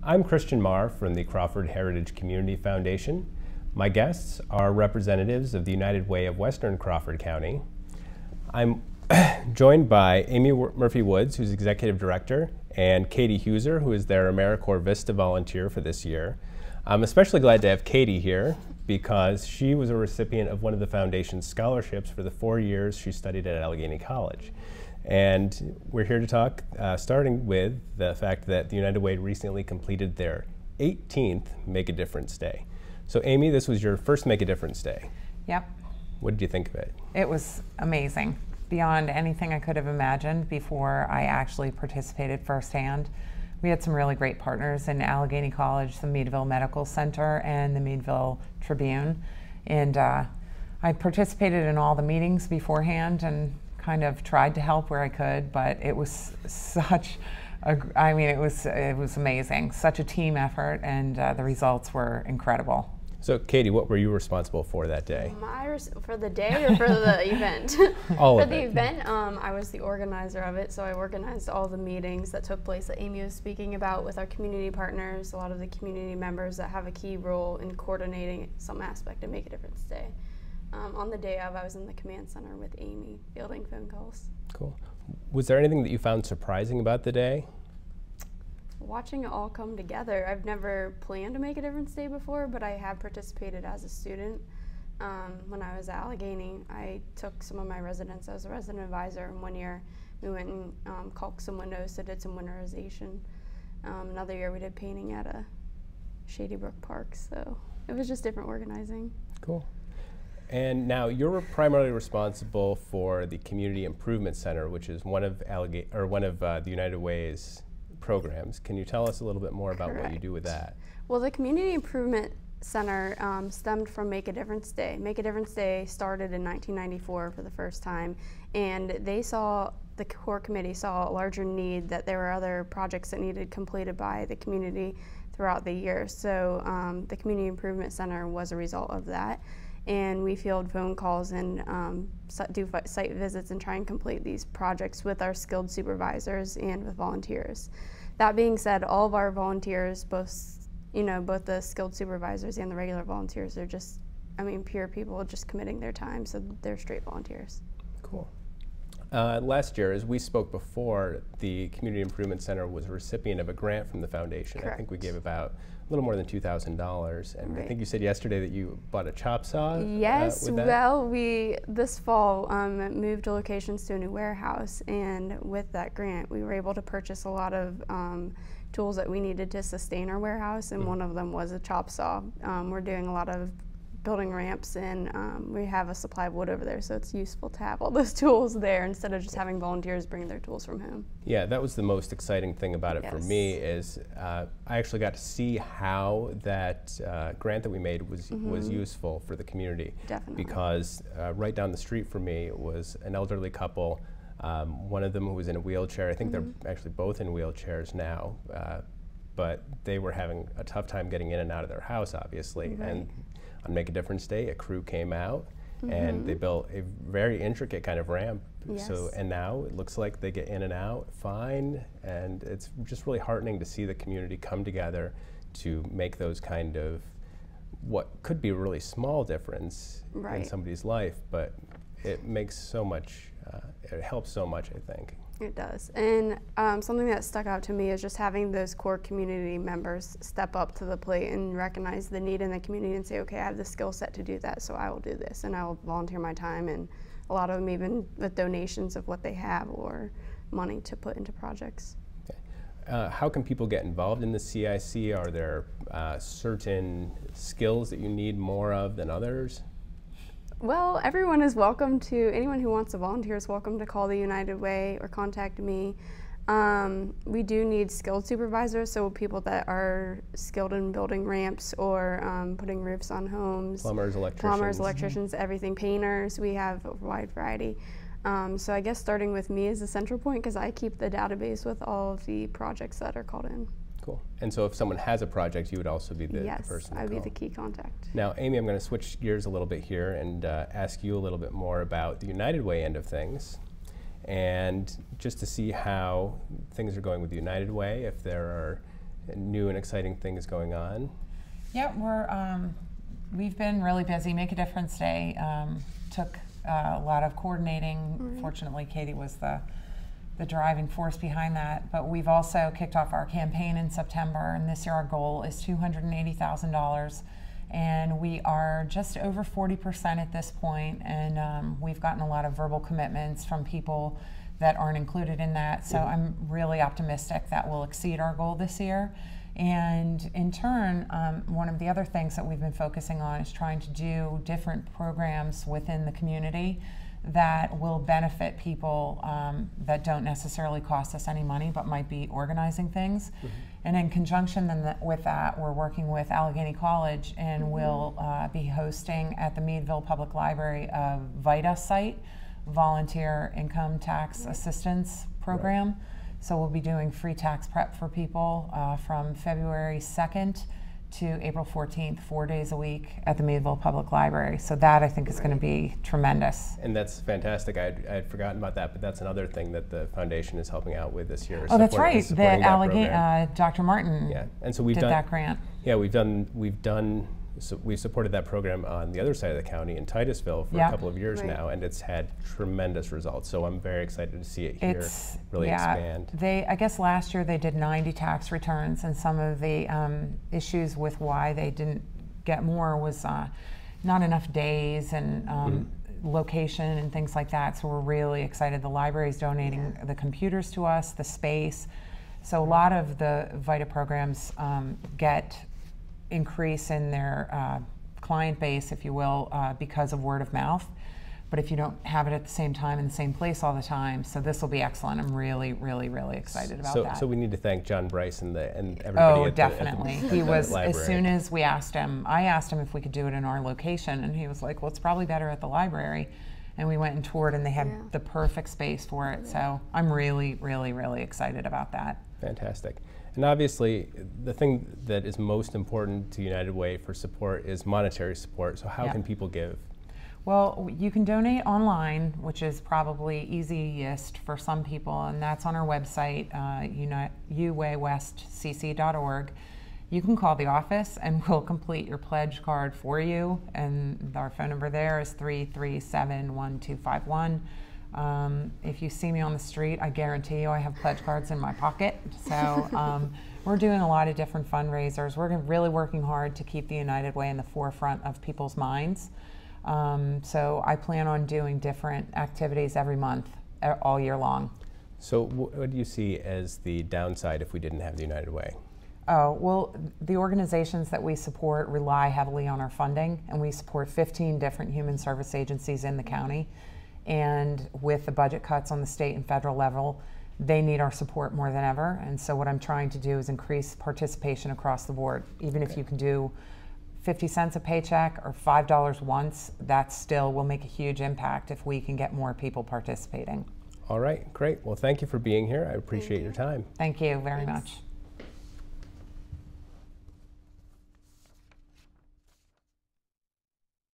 I'm Christian Marr from the Crawford Heritage Community Foundation. My guests are representatives of the United Way of Western Crawford County. I'm joined by Amy Murphy-Woods, who's Executive Director, and Katie Huser, who is their AmeriCorps Vista volunteer for this year. I'm especially glad to have Katie here because she was a recipient of one of the foundation's scholarships for the 4 years she studied at Allegheny College. And we're here to talk, starting with the fact that the United Way recently completed their 18th Make a Difference Day. So Amy, this was your first Make a Difference Day. Yep. What did you think of it? It was amazing, beyond anything I could have imagined before I actually participated firsthand. We had some really great partners in Allegheny College, the Meadville Medical Center, and the Meadville Tribune. And I participated in all the meetings beforehand and kind of tried to help where I could, but it was such a, I mean, it was amazing. Such a team effort, and the results were incredible. So Katie, what were you responsible for that day? For the day or for the event? All for of the it. event, I was the organizer of it, so I organized all the meetings that took place that Amy was speaking about with our community partners, a lot of the community members that have a key role in coordinating some aspect of Make a Difference Day. On the day of, I was in the command center with Amy, fielding phone calls. Cool. Was there anything that you found surprising about the day? Watching it all come together. I've never planned to Make a Difference Day before, but I have participated as a student. When I was at Allegheny, I took some of my residents. I was a resident advisor, and 1 year we went and caulked some windows, so did some winterization. Another year we did painting at a Shady Brook Park, so it was just different organizing. Cool. And now you're primarily responsible for the Community Improvement Center, which is one of the United Way's programs. Can you tell us a little bit more about what you do with that? Well, the Community Improvement Center stemmed from Make a Difference Day. Make a Difference Day started in 1994 for the first time, and the core committee saw a larger need that there were other projects that needed completed by the community throughout the year. So the Community Improvement Center was a result of that. And we field phone calls and do site visits and try and complete these projects with our skilled supervisors and with volunteers. That being said, all of our volunteers, both the skilled supervisors and the regular volunteers, are just, pure people just committing their time, so they're straight volunteers. Cool. Last year, as we spoke before, the Community Improvement Center was a recipient of a grant from the foundation. Correct. I think we gave about a little more than $2,000, and Right. I think you said yesterday that you bought a chop saw. Yes, with that? well, we this fall moved locations to a new warehouse, and with that grant, we were able to purchase a lot of tools that we needed to sustain our warehouse, and one of them was a chop saw. We're doing a lot of building ramps, and we have a supply of wood over there, so it's useful to have all those tools there instead of just having volunteers bring their tools from home. Yeah, that was the most exciting thing about it for Yes. me is I actually got to see how that grant that we made was useful for the community. Definitely. Because right down the street from me was an elderly couple. One of them who was in a wheelchair. I think they're actually both in wheelchairs now, but they were having a tough time getting in and out of their house, obviously. Right. And on Make a Difference Day, a crew came out and they built a very intricate kind of ramp. Yes. And now it looks like they get in and out fine, and it's just really heartening to see the community come together to make those kind of what could be a really small difference in Right. somebody's life, but it makes so much, it helps so much, I think. It does. And something that stuck out to me is just having those core community members step up to the plate and recognize the need in the community and say, okay, I have the skill set to do that, so I will do this, and I will volunteer my time, and a lot of them even with donations of what they have or money to put into projects. Okay. How can people get involved in the CIC? Are there certain skills that you need more of than others? Well, everyone is welcome to, anyone who wants to volunteer is welcome to call the United Way or contact me. We do need skilled supervisors, so people that are skilled in building ramps or putting roofs on homes. Plumbers, electricians. Everything, painters. We have a wide variety. So I guess starting with me is the central point because I keep the database with all of the projects that are called in. Cool. And so if someone has a project, you would also be the person to Yes, call. I would be the key contact. Now, Amy, I'm going to switch gears a little bit here and ask you a little bit more about the United Way end of things, and just to see how things are going with the United Way, if there are new and exciting things going on. Yeah, we've been really busy. Make a Difference Day took a lot of coordinating. Fortunately, Katie was the driving force behind that. But we've also kicked off our campaign in September, and this year our goal is $280,000. And we are just over 40% at this point, and we've gotten a lot of verbal commitments from people that aren't included in that. So I'm really optimistic that we'll exceed our goal this year. And in turn, one of the other things that we've been focusing on is trying to do different programs within the community that will benefit people that don't necessarily cost us any money, but might be organizing things. And in conjunction with that, we're working with Allegheny College, and we'll be hosting at the Meadville Public Library a VITA site, Volunteer Income Tax Assistance Program. So we'll be doing free tax prep for people from February 2nd to April 14th, 4 days a week at the Meadville Public Library. So that I think is going to be tremendous. And that's fantastic. I had forgotten about that, but that's another thing that the foundation is helping out with this year. Oh, that's right. The Allegheny, Dr. Martin and so we've did done that grant. Yeah, we've supported that program on the other side of the county in Titusville for a couple of years now, and it's had tremendous results. So I'm very excited to see it here really expand. I guess last year they did 90 tax returns, and some of the issues with why they didn't get more was not enough days and location and things like that. So we're really excited. The library's donating the computers to us, the space. So a lot of the VITA programs get increase in their client base, if you will, because of word of mouth. But if you don't have it at the same time in the same place all the time, so this will be excellent. I'm really, really, really excited about that. So we need to thank John Bryce and everybody. Oh, at definitely. He was, library. As soon as we asked him, I asked him if we could do it in our location, and he was like, well, it's probably better at the library. And we went and toured, and they had the perfect space for it. So I'm really, really, really excited about that. Fantastic. And obviously, the thing that is most important to United Way for support is monetary support. So how can people give? Well, you can donate online, which is probably easiest for some people, and that's on our website, uwaywestcc.org. You can call the office, and we'll complete your pledge card for you. And our phone number there is 337-1251. If you see me on the street, I guarantee you I have pledge cards in my pocket. So we're doing a lot of different fundraisers. We're really working hard to keep the United Way in the forefront of people's minds. So I plan on doing different activities every month, all year long. So what do you see as the downside if we didn't have the United Way? Oh, well, the organizations that we support rely heavily on our funding, and we support 15 different human service agencies in the county. And with the budget cuts on the state and federal level, they need our support more than ever. And so what I'm trying to do is increase participation across the board. Even if you can do 50 cents a paycheck or $5 once, that still will make a huge impact if we can get more people participating. All right, great. Well, thank you for being here. I appreciate your time. Thank you very much.